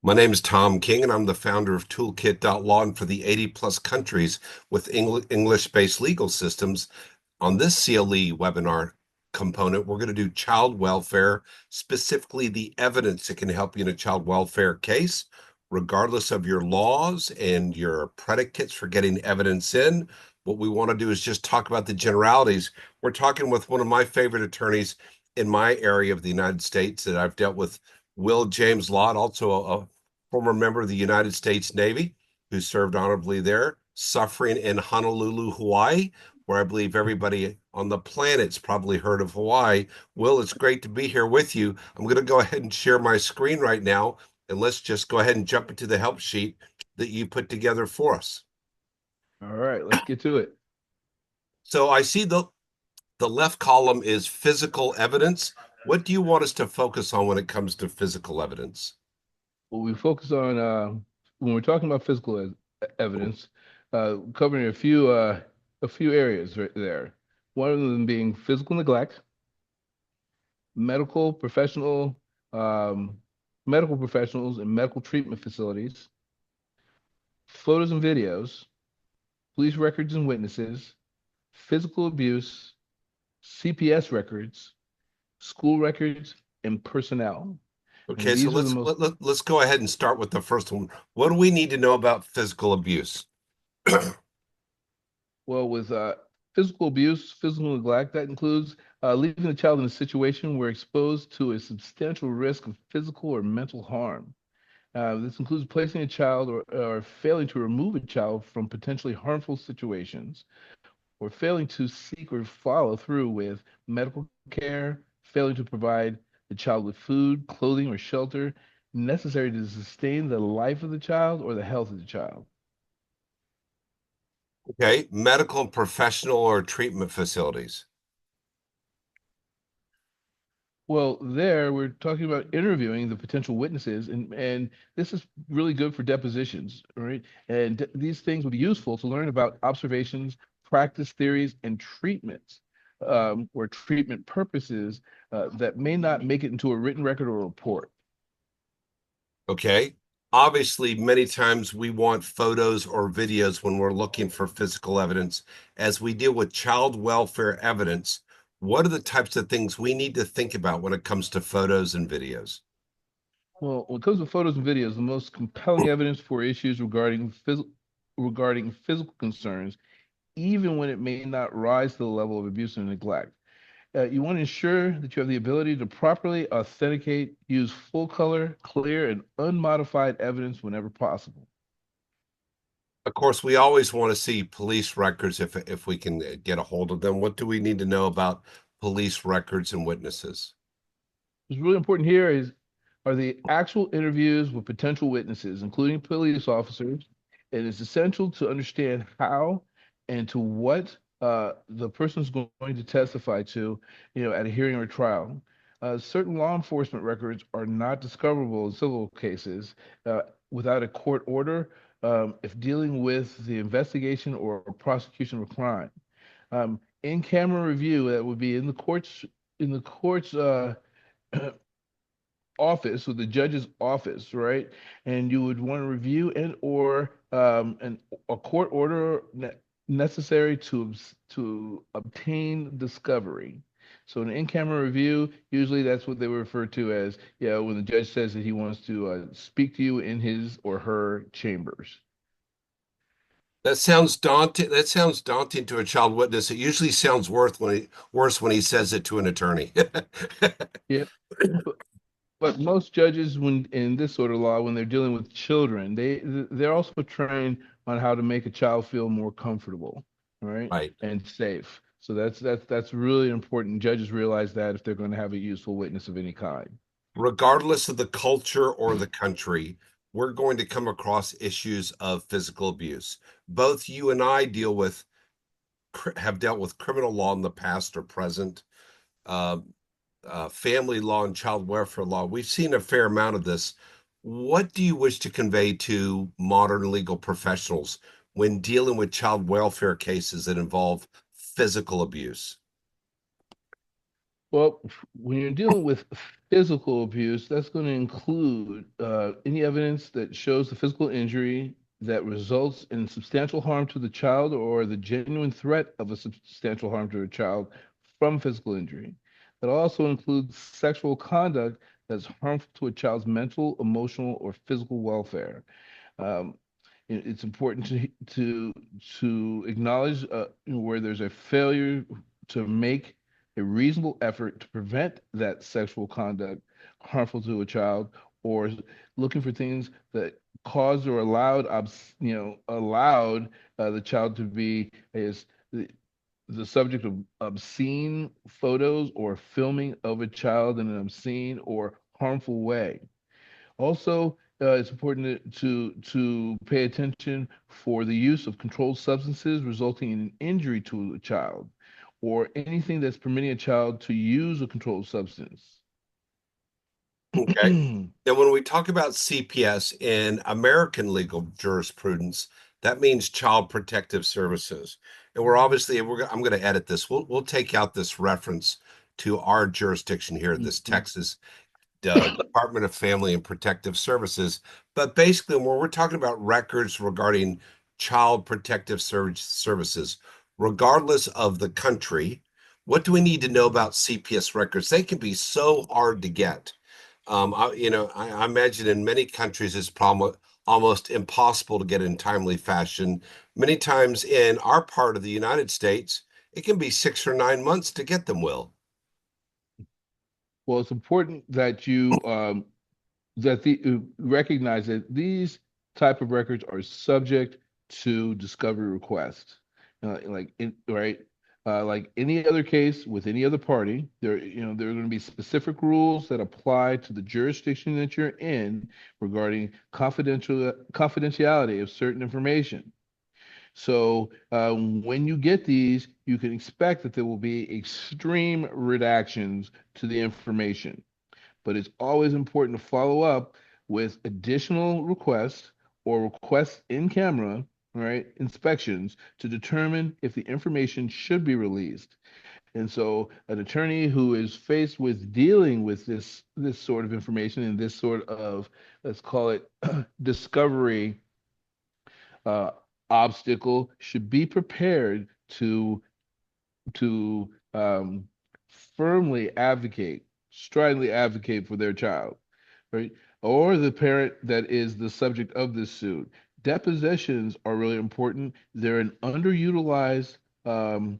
My name is Tom King, and I'm the founder of Toolkit.law. And for the 80 plus countries with English-based legal systems, on this CLE webinar component, we're going to do child welfare, specifically the evidence that can help you in a child welfare case, regardless of your laws and your predicates for getting evidence in. What we want to do is just talk about the generalities. We're talking with one of my favorite attorneys in my area of the United States that I've dealt with, Will James Lott, also a former member of the United States Navy who served honorably there, suffering in Honolulu, Hawaii, where I believe everybody on the planet's probably heard of Hawaii. Will, it's great to be here with you. I'm going to go ahead and share my screen right now, and let's just go ahead and jump into the help sheet that you put together for us. All right, let's get to it. So I see the left column is physical evidence. What do you want us to focus on when it comes to physical evidence? Well, we focus on when we're talking about physical evidence, covering a few areas right there. One of them being physical neglect, medical professional, um, medical professionals and medical treatment facilities, photos and videos, police records and witnesses, physical abuse, CPS records, school records, and personnel. And Okay, so these are the let's most let, let, let's go ahead and start with the first one. What do we need to know about physical abuse? Well, with physical abuse, physical neglect, that includes leaving the child in a situation where exposed to a substantial risk of physical or mental harm. This includes placing a child or failing to remove a child from potentially harmful situations, or failing to seek or follow through with medical care, failing to provide the child with food, clothing, or shelter necessary to sustain the life of the child or the health of the child. Okay, medical and professional or treatment facilities. Well, there we're talking about interviewing the potential witnesses, and this is really good for depositions, right? And these things would be useful to learn about observations, practice theories, and treatments, or treatment purposes that may not make it into a written record or report. Okay. Obviously, many times we want photos or videos when we're looking for physical evidence. As we deal with child welfare evidence, what are the types of things we need to think about when it comes to photos and videos? Well, when it comes to photos and videos, the most compelling evidence for issues regarding physical concerns, even when it may not rise to the level of abuse and neglect. You want to ensure that you have the ability to properly authenticate, use full color, clear, and unmodified evidence whenever possible. Of course, we always want to see police records if we can get a hold of them. What do we need to know about police records and witnesses? What's really important here are the actual interviews with potential witnesses, including police officers. And it's essential to understand how and to what the person's going to testify to, at a hearing or trial. Certain law enforcement records are not discoverable in civil cases uh, without a court order if dealing with the investigation or prosecution of a crime. In camera review, that would be in the court's office with the judge's office, right? And you would want to review and or a court order necessary to obtain discovery. So an in-camera review, usually that's what they refer to as, when the judge says that he wants to speak to you in his or her chambers. That sounds daunting. That sounds daunting to a child witness. It usually sounds worse when he says it to an attorney. Yeah. But most judges, when in this sort of law, when they're dealing with children, they're also trained on how to make a child feel more comfortable, right, Right. and safe. So that's really important. Judges realize that if they're going to have a useful witness of any kind. Regardless of the culture or the country, we're going to come across issues of physical abuse. Both you and I have dealt with criminal law in the past or present, uh, family law and child welfare law. We've seen a fair amount of this. What do you wish to convey to modern legal professionals when dealing with child welfare cases that involve physical abuse? Well, when you're dealing with physical abuse, that's going to include any evidence that shows the physical injury that results in substantial harm to the child or the genuine threat of a substantial harm to a child from physical injury. It also includes sexual conduct that's harmful to a child's mental, emotional, or physical welfare. Um, it's important to acknowledge where there's a failure to make a reasonable effort to prevent that sexual conduct harmful to a child, or looking for things that caused or allowed the child to be is the subject of obscene photos or filming of a child in an obscene or harmful way. Also, it's important to pay attention for the use of controlled substances resulting in an injury to a child, or anything that's permitting a child to use a controlled substance. Okay. Now, when we talk about CPS in American legal jurisprudence, that means Child Protective Services. And I'm going to edit this. We'll take out this reference to our jurisdiction here, this Texas Department of Family and Protective Services. But basically, when we're talking about records regarding Child Protective Services, regardless of the country, what do we need to know about CPS records? They can be so hard to get. I imagine in many countries it's problem almost impossible to get in timely fashion. Many times in our part of the United States, it can be 6 or 9 months to get them, Will. Well, it's important that you that the recognize that these type of records are subject to discovery request. Right, like any other case with any other party, there are going to be specific rules that apply to the jurisdiction that you're in regarding confidentiality of certain information. So when you get these, you can expect that there will be extreme redactions to the information, but it's always important to follow up with additional requests or requests in camera, right, inspections to determine if the information should be released. And so an attorney who is faced with dealing with this sort of information and this sort of, let's call it discovery uh, obstacle should be prepared to firmly advocate, stridently advocate for their child, right? Or the parent that is the subject of this suit. Depositions are really important. They're an underutilized um,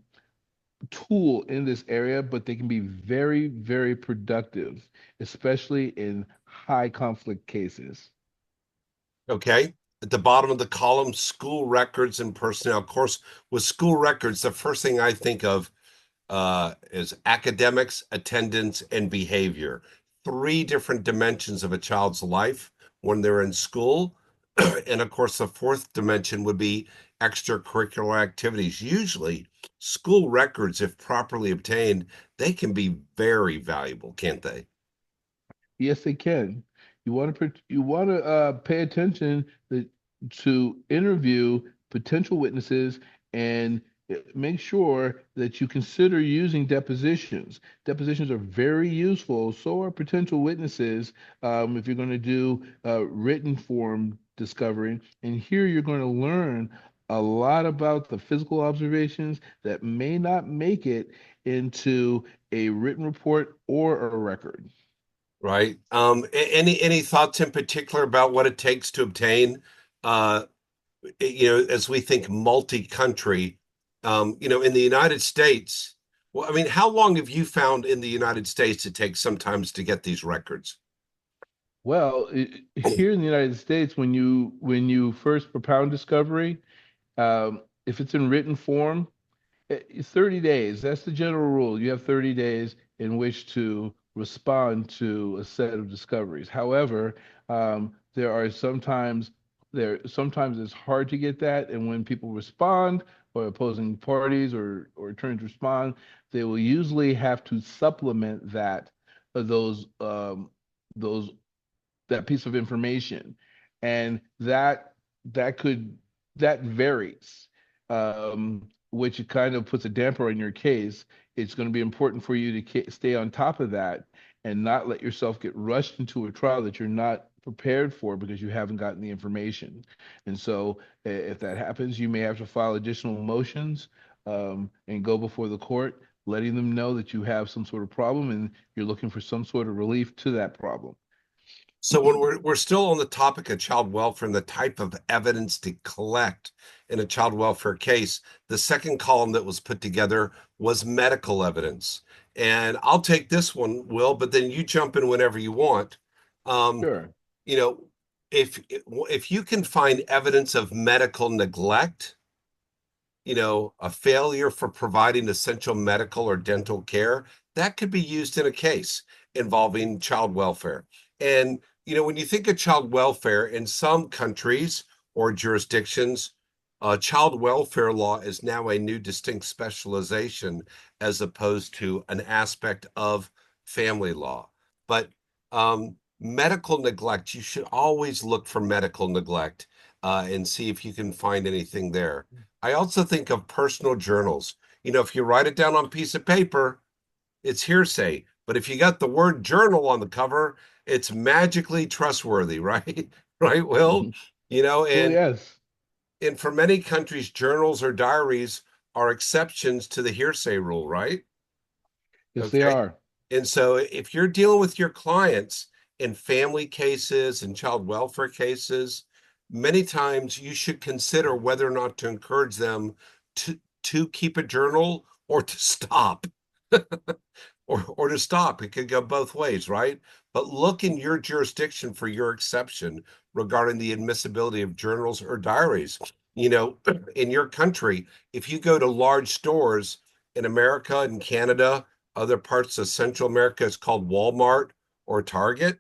tool in this area, but they can be very, very productive, especially in high conflict cases. Okay. At the bottom of the column, school records and personnel. Of course, with school records, the first thing I think of is academics, attendance, and behavior. Three different dimensions of a child's life when they're in school. And of course, the fourth dimension would be extracurricular activities. Usually, school records, if properly obtained, they can be very valuable, can't they? Yes, they can. You want to pay attention to interview potential witnesses and make sure that you consider using depositions. Depositions are very useful. So are potential witnesses if you're going to do written form discovery. And here you're going to learn a lot about the physical observations that may not make it into a written report or a record. Right. Any thoughts in particular about what it takes to obtain, uh, as we think multi-country, in the United States? Well, I mean, how long have you found in the United States it takes sometimes to get these records? Well, here in the United States, when you first propound discovery, if it's in written form, it's 30 days. That's the general rule. You have 30 days in which to respond to a set of discoveries. However, there are sometimes it's hard to get that, and when people respond or opposing parties or attorneys respond, they will usually have to supplement uh, those um, those that piece of information, and that could that varies, which kind of puts a damper on your case it's going to be important for you to stay on top of that and not let yourself get rushed into a trial that you're not prepared for because you haven't gotten the information. And so, if that happens, you may have to file additional motions and go before the court, letting them know that you have some sort of problem and you're looking for some sort of relief to that problem. So when we're still on the topic of child welfare and the type of evidence to collect in a child welfare case, the second column that was put together was medical evidence. And I'll take this one, Will, but then you jump in whenever you want. Um, Sure. you know, if you can find evidence of medical neglect, a failure for providing essential medical or dental care, that could be used in a case involving child welfare. And, when you think of child welfare in some countries or jurisdictions, child welfare law is now a new distinct specialization as opposed to an aspect of family law. But medical neglect, you should always look for medical neglect and see if you can find anything there. I also think of personal journals. If you write it down on a piece of paper, it's hearsay. But if you got the word journal on the cover, it's magically trustworthy, right? Right, Will? Mhm. You know, Well, and yes. and for many countries, journals or diaries are exceptions to the hearsay rule, right? Yes, they Okay. are. And so if you're dealing with your clients in family cases and child welfare cases, many times you should consider whether or not to encourage them to keep a journal or to stop. Or to stop. It could go both ways, right? But look in your jurisdiction for your exception regarding the admissibility of journals or diaries. In your country, if you go to large stores in America and Canada, other parts of Central America, it's called Walmart or Target.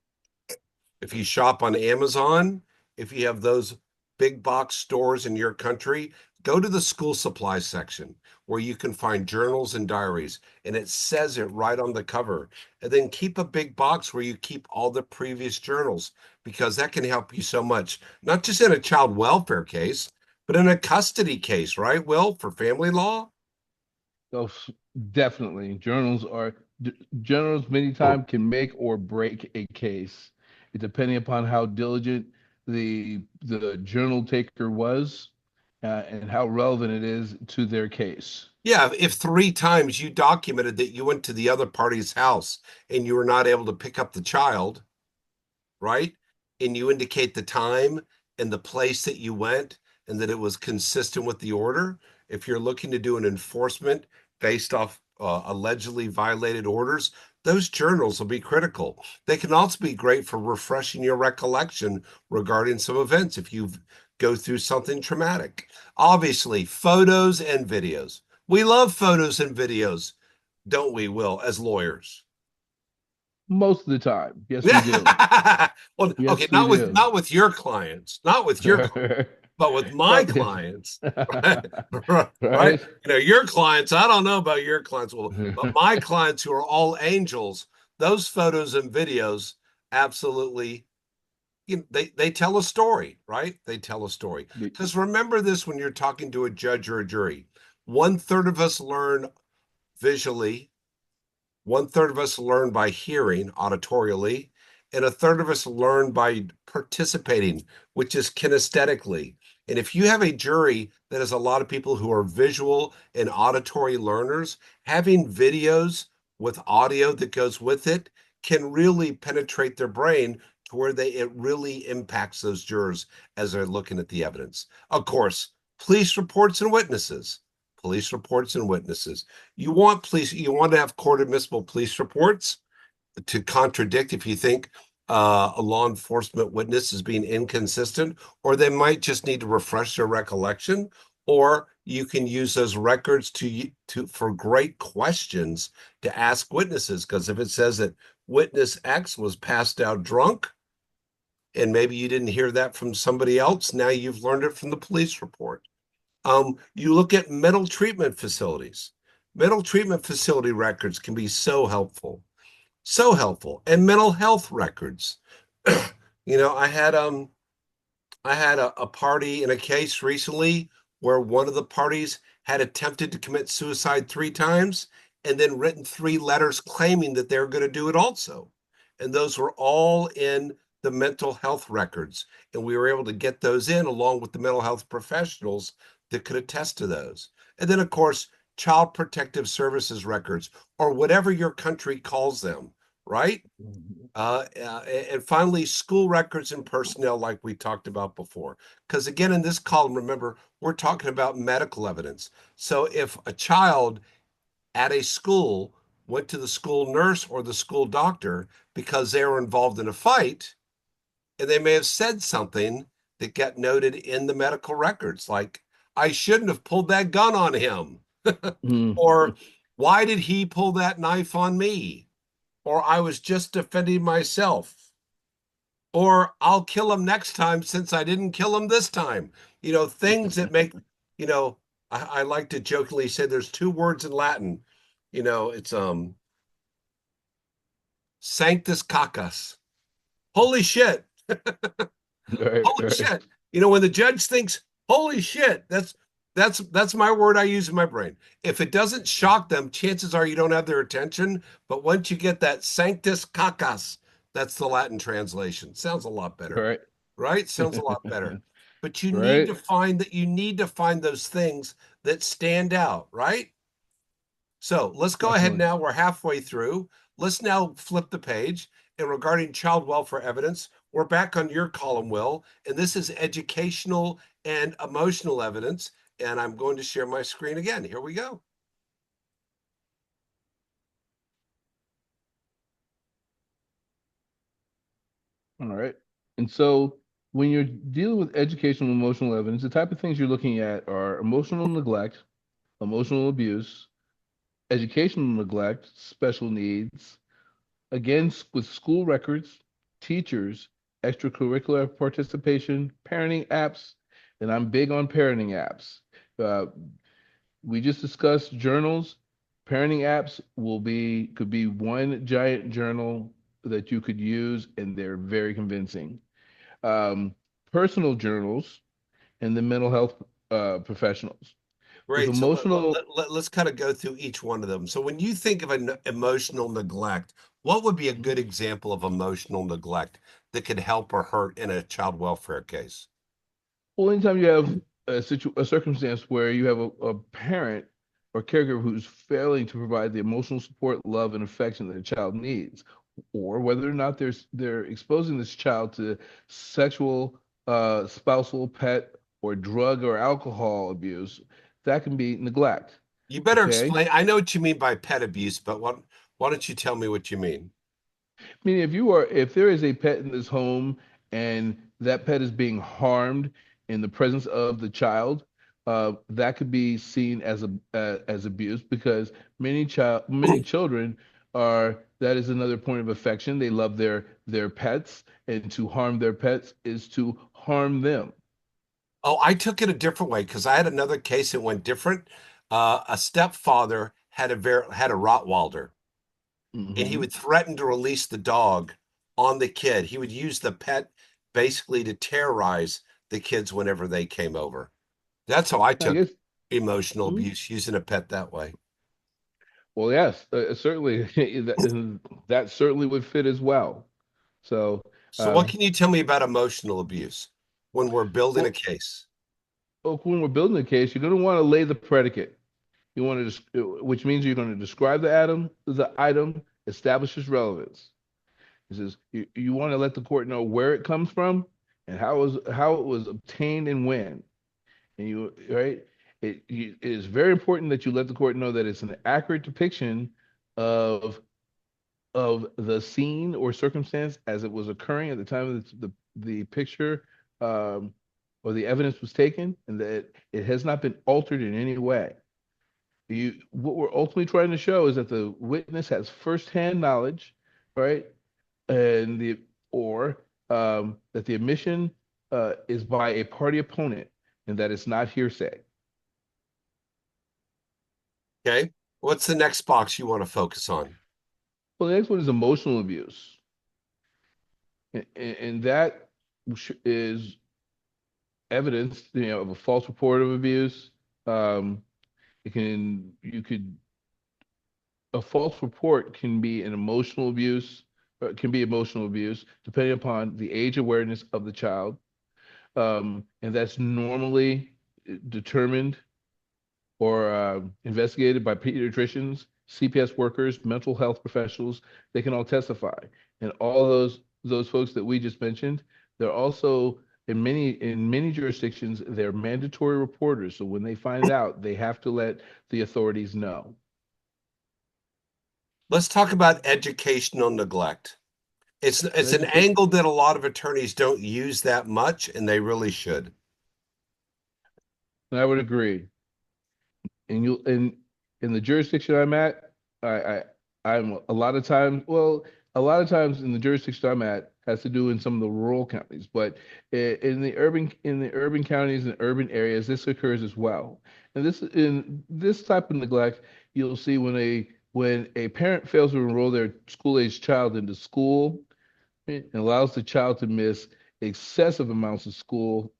If you shop on Amazon, if you have those big box stores in your country, go to the school supply section where you can find journals and diaries, and it says it right on the cover. And then keep a big box where you keep all the previous journals because that can help you so much, not just in a child welfare case, but in a custody case, right, Will, for family law? So definitely, journals many times can make or break a case, depending upon how diligent the journal taker was, and how relevant it is to their case. Yeah, if 3 times you documented that you went to the other party's house and you were not able to pick up the child, right? And you indicate the time and the place that you went and that it was consistent with the order. If you're looking to do an enforcement based off allegedly violated orders, those journals will be critical. They can also be great for refreshing your recollection regarding some events if you go through something traumatic. Obviously, photos and videos. We love photos and videos, don't we, Will, as lawyers? Most of the time, yes, we do. Well, okay, Yes, we not with do. not with your clients, not with your clients, but with my But yes, clients, right? Right? right? Your clients, I don't know about your clients, well, but my clients who are all angels, those photos and videos absolutely, they tell a story, right? They tell a story. Because remember this when you're talking to a judge or a jury. One third of us learn visually, one third of us learn by hearing auditorially, and a third of us learn by participating, which is kinesthetically. And if you have a jury that has a lot of people who are visual and auditory learners, having videos with audio that goes with it can really penetrate their brain to where it really impacts those jurors as they're looking at the evidence. Of course, police reports and witnesses. Police reports and witnesses. You want to have court admissible police reports to contradict if you think a law enforcement witness is being inconsistent, or they might just need to refresh their recollection, or you can use those records to for great questions to ask witnesses. Because if it says that witness X was passed out drunk, and maybe you didn't hear that from somebody else, now you've learned it from the police report. You look at mental treatment facilities. Mental treatment facility records can be so helpful, and mental health records. I had a party in a case recently where one of the parties had attempted to commit suicide 3 times, and then written three letters claiming that they're going to do it also. And those were all in the mental health records. And we were able to get those in along with the mental health professionals that could attest to those. And then, of course, child protective services records, or whatever your country calls them, right? Mhm. And finally, school records and personnel, like we talked about before. Because again, in this column, remember, we're talking about medical evidence. So if a child at a school went to the school nurse or the school doctor because they were involved in a fight, and they may have said something that got noted in the medical records, like, I shouldn't have pulled that gun on him, or why did he pull that knife on me? Or I was just defending myself, or I'll kill him next time since I didn't kill him this time. Things that make, you know, I like to jokingly say there's two words in Latin. It's sanctus cacus. Holy shit. Right, Holy right, shit. When the judge thinks, holy shit, that's my word I use in my brain. If it doesn't shock them, chances are you don't have their attention. But once you get that sanctus cacus, that's the Latin translation. Sounds a lot better, right, right? Sounds a lot better. But you need right. to find those things that stand out, right? So let's go ahead Definitely. now. We're halfway through. Let's now flip the page. And regarding child welfare evidence, we're back on your column, Will. And this is educational and emotional evidence. And I'm going to share my screen again. Here we go. All right. And so when you're dealing with educational and emotional evidence, the type of things you're looking at are emotional neglect, emotional abuse, educational neglect, special needs, again, with school records, teachers, extracurricular participation, parenting apps, and I'm big on parenting apps. Uh, we just discussed journals. Parenting apps could be one giant journal that you could use, and they're very convincing. Um, Personal journals and the mental health professionals. With Great. So emotional, let's kind of go through each one of them. So when you think of an emotional neglect, what would be a good example of emotional neglect that could help or hurt in a child welfare case? well, anytime you have a circumstance where you have a parent or caregiver who's failing to provide the emotional support, love, and affection that a child needs, or whether or not they're exposing this child to sexual, spousal, pet, or drug or alcohol abuse, that can be neglect. You better Okay. explain. I know what you mean by pet abuse, but why don't you tell me what you mean? Meaning, if there is a pet in this home and that pet is being harmed in the presence of the child, that could be seen as as abuse because many children that is another point of affection. They love their pets, and to harm their pets is to harm them. Oh, I took it a different way because I had another case that went different. A stepfather had a Rottweiler, and he Hmm. would threaten to release the dog on the kid. He would use the pet basically to terrorize the kids whenever they came over. That's how I I took guess. emotional mm, abuse, using a pet that way. Well, yes, certainly that certainly would fit as well. So. So, what Um, can you tell me about emotional abuse when we're building a well, case? when we're building a case, you're going to want to lay the predicate. You want to, which means you're going to describe the item, establish its relevance. It says you want to let the court know where it comes from and how it was obtained and when. And you right, it is very important that you let the court know that it's an accurate depiction of the scene or circumstance as it was occurring at the time of the picture um, or the evidence was taken, and that it has not been altered in any way. What we're ultimately trying to show is that the witness has firsthand knowledge, right? And the or that the admission is by a party opponent and that it's not hearsay. Okay. What's the next box you want to focus on? Well, the next one is emotional abuse, and that is evidence, of a false report of abuse. Um, it can you could a false report can be an emotional abuse, can be emotional abuse, depending upon the age awareness of the child. And that's normally determined or investigated by pediatricians, CPS workers, mental health professionals. They can all testify, and all those folks that we just mentioned, they're also in many jurisdictions they're mandatory reporters. So when they find out, they have to let the authorities know. Let's talk about educational neglect. It's an Educate. angle that a lot of attorneys don't use that much, and they really should. And I would agree. And you in the jurisdiction I'm at, I I'm a lot of times, well, a lot of times in the jurisdiction I'm at has to do in some of the rural counties, but in the urban counties and urban areas, this occurs as well. And this type of neglect you'll see when a parent fails to enroll their school-age child into school, it allows the child to miss excessive amounts of school,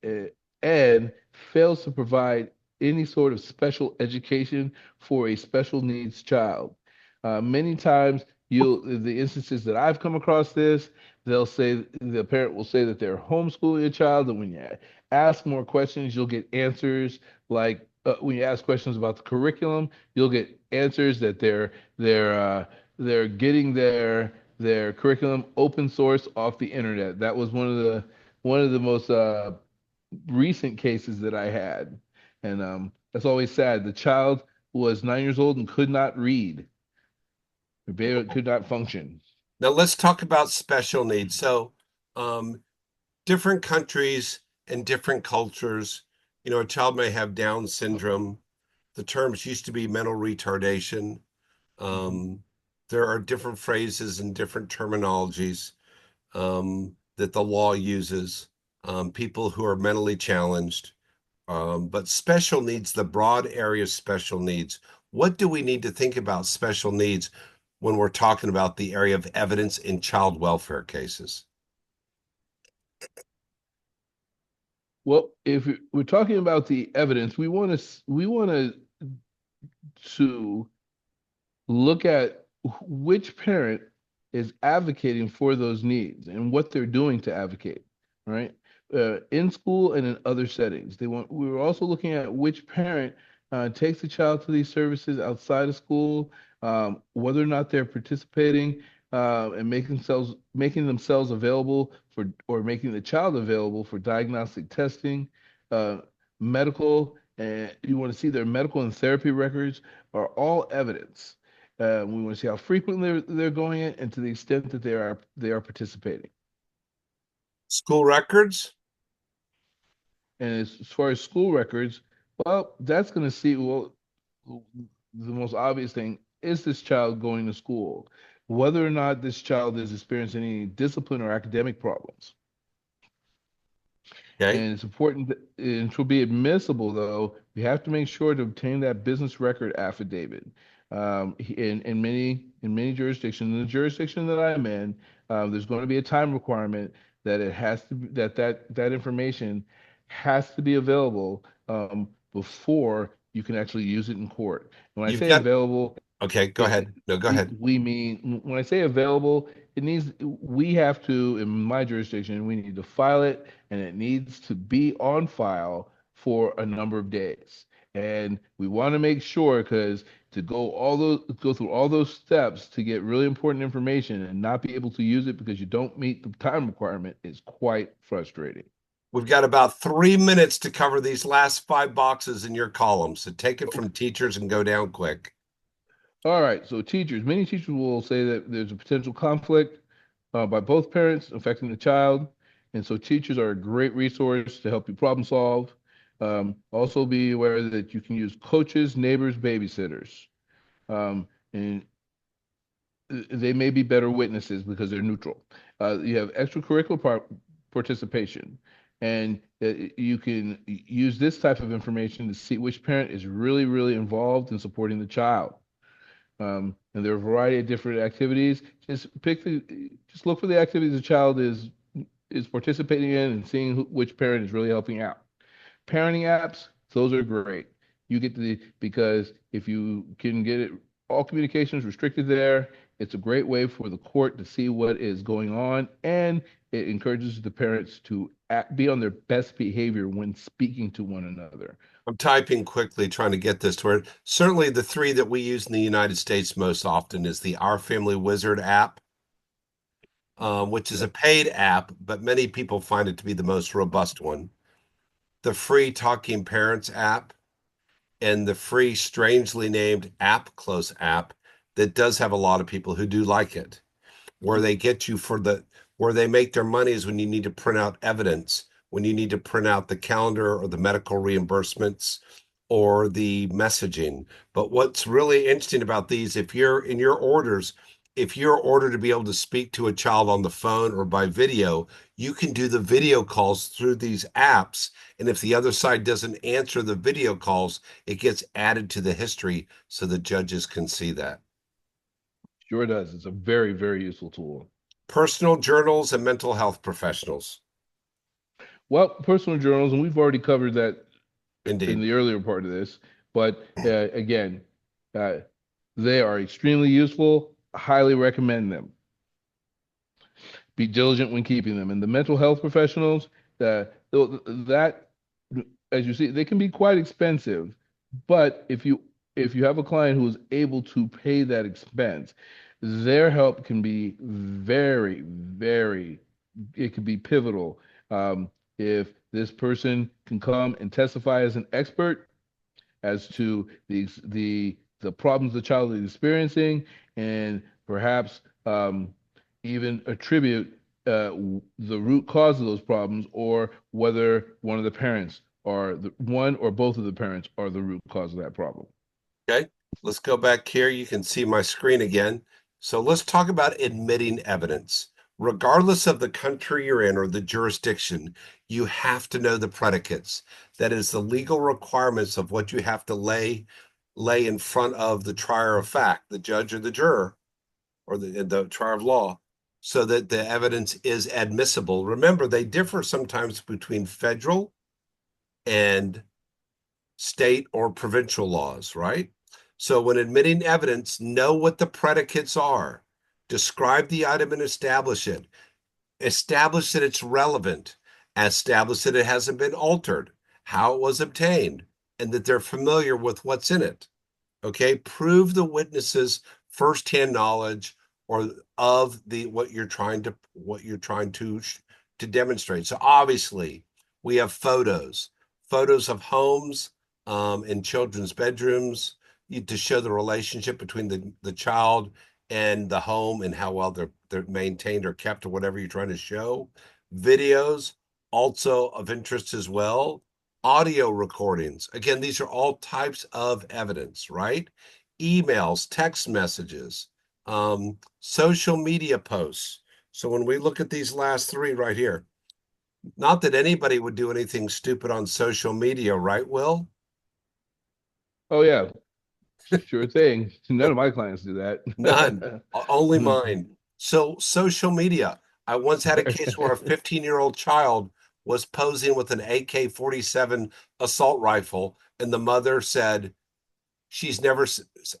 and fails to provide any sort of special education for a special needs child. Many times, the instances that I've come across this, they'll say the parent will say that they're homeschooling a child, and when you ask more questions, you'll get answers like when you ask questions about the curriculum, you'll get answers that they're getting their curriculum open source off the internet. That was one of the most recent cases that I had, and that's always sad. The child was 9 years old and could not read. The baby could not function. Now let's talk about special needs. So, um, different countries and different cultures, a child may have Down syndrome. The terms used to be mental retardation. Mhm. Um, there are different phrases and different terminologies that the law uses. People who are mentally challenged, but special needs, the broad area of special needs. What do we need to think about special needs when we're talking about the area of evidence in child welfare cases? Well, if we're talking about the evidence, we want to look at which parent is advocating for those needs and what they're doing to advocate, right? In school and in other settings. We were also looking at which parent takes the child to these services outside of school, whether or not they're participating and making themselves available for, or making the child available for diagnostic testing, uh, medical, and you want to see their medical and therapy records are all evidence. We want to see how frequently they're going in and to the extent that they are participating. School records? And as far as school records, well, that's going to see, well, the most obvious thing is this child going to school, whether or not this child is experiencing any discipline or academic problems. Okay. And it's important that, and to be admissible, though, we have to make sure to obtain that business record affidavit. In many jurisdictions, in the jurisdiction that I'm in, there's going to be a time requirement that it has to be, that information has to be available before you can actually use it in court. When I You've say got, available, okay, go it, ahead. No, go we ahead. we mean when I say available, we have to, in my jurisdiction, we need to file it, and it needs to be on file for a number of days. And we want to make sure, because to go through all those steps to get really important information and not be able to use it because you don't meet the time requirement is quite frustrating. We've got about 3 minutes to cover these last five boxes in your column. So take it from teachers and go down quick. All right, so many teachers will say that there's a potential conflict by both parents affecting the child. And so teachers are a great resource to help you problem solve. Also be aware that you can use coaches, neighbors, babysitters. And they may be better witnesses because they're neutral. You have extracurricular participation, and you can use this type of information to see which parent is really, really involved in supporting the child. And there are a variety of different activities. Just look for the activities the child is participating in and seeing which parent is really helping out. Parenting apps, those are great. You get because if you can get it all communications restricted there. It's a great way for the court to see what is going on, and it encourages the parents to be on their best behavior when speaking to one another. I'm typing quickly trying to get this to where certainly the three that we use in the United States most often is the Our Family Wizard app, which is a Yep. paid app, but many people find it to be the most robust one. The free Talking Parents app and the free, strangely named App Close app that does have a lot of people who do like it. Where they get you for the where they make their money is when you need to print out evidence, when you need to print out the calendar or the medical reimbursements or the messaging. But what's really interesting about these, if you're in your orders, if you're ordered to be able to speak to a child on the phone or by video, you can do the video calls through these apps. And if the other side doesn't answer the video calls, it gets added to the history so the judges can see that. Sure does. It's a very, very useful tool. Personal journals and mental health professionals. Well, personal journals, and we've already covered that in Indeed. the earlier part of this, but again, uh, they are extremely useful. Highly recommend them. Be diligent when keeping them. And the mental health professionals, that, as you see, they can be quite expensive. But if you have a client who is able to pay that expense, their help can be very, very, it can be pivotal. If this person can come and testify as an expert as to the problems the child is experiencing, and perhaps even attribute the root cause of those problems, or whether one of the parents or one or both of the parents are the root cause of that problem. Okay, let's go back here. You can see my screen again. So let's talk about admitting evidence. Regardless of the country you're in or the jurisdiction, you have to know the predicates. That is the legal requirements of what you have to lay in front of the trier of fact, the judge or the juror, or the trier of law, so that the evidence is admissible. Remember, they differ sometimes between federal and state or provincial laws, right? So when admitting evidence, know what the predicates are, describe the item and establish that it's relevant, establish that it hasn't been altered, how it was obtained, and that they're familiar with what's in it. Okay, prove the witness's firsthand knowledge or of the what you're trying to demonstrate. So obviously, we have photos of homes in children's bedrooms to show the relationship between the child and the home and how well they're maintained or kept or whatever you're trying to show. Videos also of interest as well. Audio recordings. Again, these are all types of evidence, right? Emails, text messages, social media posts. So when we look at these last three right here, not that anybody would do anything stupid on social media, right, Will? Oh yeah, sure thing. None of my clients do None, that. only mine. So, social media. I once had a case where a 15-year-old child was posing with an AK-47 assault rifle, and the mother said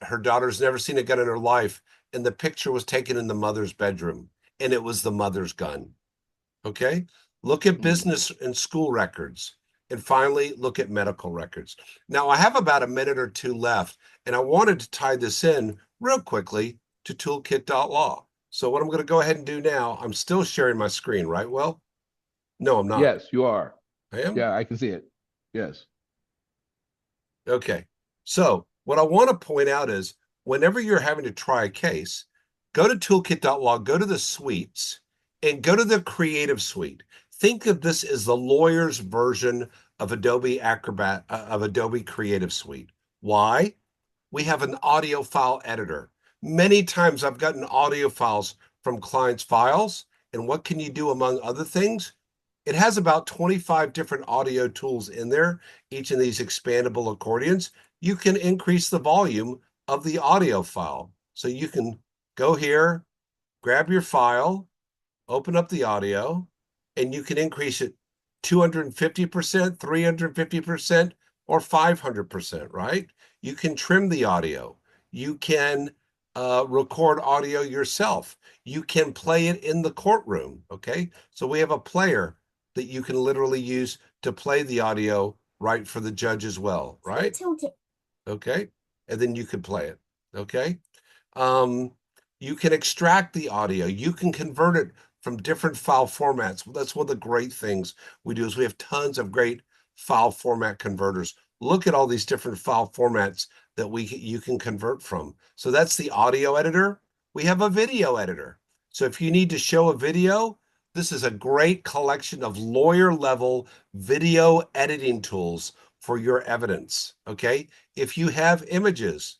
her daughter's never seen a gun in her life, and the picture was taken in the mother's bedroom, and it was the mother's gun. Okay. Look at Hmm. business and school records. And finally, look at medical records. Now, I have about a minute or two left, and I wanted to tie this in real quickly to Toolkit.law. So, what I'm going to go ahead and do now, I'm still sharing my screen, right? Well, no, I'm not. Yes, you are. I am. Yeah, I can see it. Yes. Okay. So, what I want to point out is whenever you're having to try a case, go to toolkit.law, go to the suites, and go to the creative suite. Think of this as the lawyer's version of Adobe Acrobat, of Adobe Creative Suite. Why? We have an audio file editor. Many times I've gotten audio files from clients' files, and what can you do among other things? It has about 25 different audio tools in there, each of these expandable accordions. You can increase the volume of the audio file. So you can go here, grab your file, open up the audio, and you can increase it 250%, 350%, or 500%, right? You can trim the audio. You can record audio yourself. You can play it in the courtroom. Okay. So we have a player that you can literally use to play the audio right for the judge as well. Right. Okay. And then you can play it. Okay. Um, you can extract the audio. You can convert it from different file formats. Well, that's one of the great things we do is we have tons of great file format converters. Look at all these different file formats that we you can convert from. So that's the audio editor. We have a video editor. So if you need to show a video, this is a great collection of lawyer level video editing tools for your evidence. Okay. If you have images,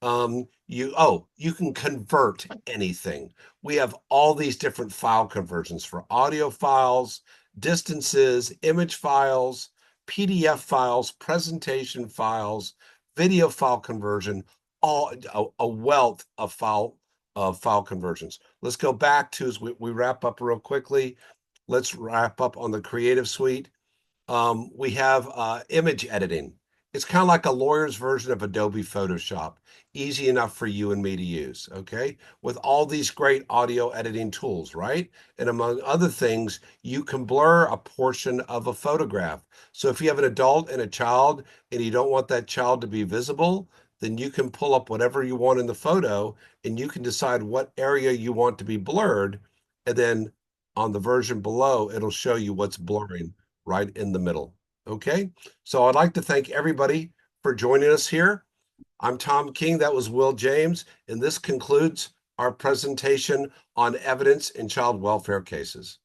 you can convert anything. We have all these different file conversions for audio files, distances, image files, PDF files, presentation files, video file conversion, all a wealth of file conversions. Let's go back to as we wrap up real quickly. Let's wrap up on the Creative Suite. We have image editing. It's kind of like a lawyer's version of Adobe Photoshop, easy enough for you and me to use, okay? With all these great audio editing tools, right? And among other things, you can blur a portion of a photograph. So if you have an adult and a child and you don't want that child to be visible, then you can pull up whatever you want in the photo and you can decide what area you want to be blurred. And then on the version below, it'll show you what's blurring right in the middle. Okay. So I'd like to thank everybody for joining us here. I'm Tom King. That was Will James. And this concludes our presentation on evidence in child welfare cases.